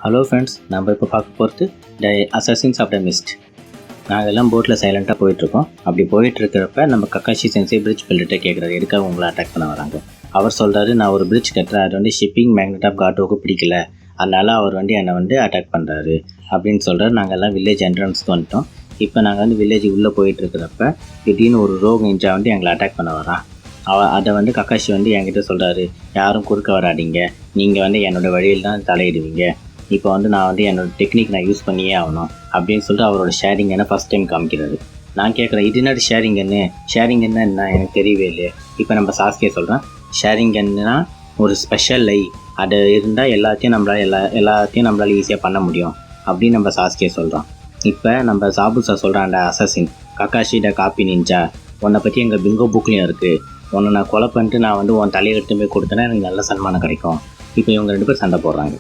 Hello friends, நம்ம இப்போ பார்க்க போகிறது த அசாசின்ஸ் ஆஃப் த மிஸ்ட். நாங்கள் எல்லாம் போட்டில் சைலண்ட்டாக போயிட்டுருக்கோம். அப்படி போயிட்டுருக்கிறப்ப நம்ம கக்காஷி சென்சே பிரிட்ஜ் பில்டர்கிட்ட கேட்குறாரு, எதுக்காக உங்களை அட்டாக் பண்ண வராங்க. அவர் சொல்கிறாரு, நான் ஒரு பிரிட்ஜ் கட்டுறேன், அது வந்து ஷிப்பிங் மேக்னெட் ஆஃப் காட்டோவுக்கு பிடிக்கல, அதனால் அவர் வந்து என்னை அட்டாக் பண்ணுறாரு அப்படின்னு சொல்கிறார். நாங்கள் எல்லாம் வில்லேஜ் என்ட்ரன்ஸ்க்கு வந்துட்டோம். இப்போ நாங்கள் வில்லேஜ் உள்ளே போயிட்டுருக்கிறப்ப திடீர்னு ஒரு ரோக் நிஞ்சா எங்களை அட்டாக் பண்ண வரான். அதை கக்காஷி என்கிட்ட சொல்கிறாரு, யாரும் குறுக்க வராதிங்க, நீங்கள் என்னோடய வழியில் தான் தலையிடுவீங்க, இப்போ நான் என்னோடய டெக்னிக் நான் யூஸ் பண்ணியே ஆகணும் அப்படின்னு சொல்லிட்டு அவரோட ஷேரிங் என்ன ஃபஸ்ட் டைம் காமிக்கிறாரு. நான் கேட்குறேன், இது என்ன ஷேரிங் என்ன எனக்கு தெரியவே இல்லையே. இப்போ நம்ம சாஸ்கே சொல்கிறேன், ஷேரிங் என்னன்னா ஒரு ஸ்பெஷல் லை, அது இருந்தால் எல்லாத்தையும் நம்மளால் ஈஸியாக பண்ண முடியும் அப்படின்னு நம்ம சாஸ்கே சொல்கிறோம். இப்போ நம்ம சாபுசா சொல்கிறான், அசசின் கக்காஷிட காப்பி நிஞ்சா, உன்னை பற்றி எங்கள் பிங்கோ புக்லேயும் இருக்குது, உன்னை நான் கொலை பண்ணிட்டு நான் உன் தலையை எடுத்து போய் கொடுத்தேன்னா எனக்கு நல்ல சன்மானம் கிடைக்கும். இப்போ இவங்க 2 பேர் சண்டை போடுறாங்க.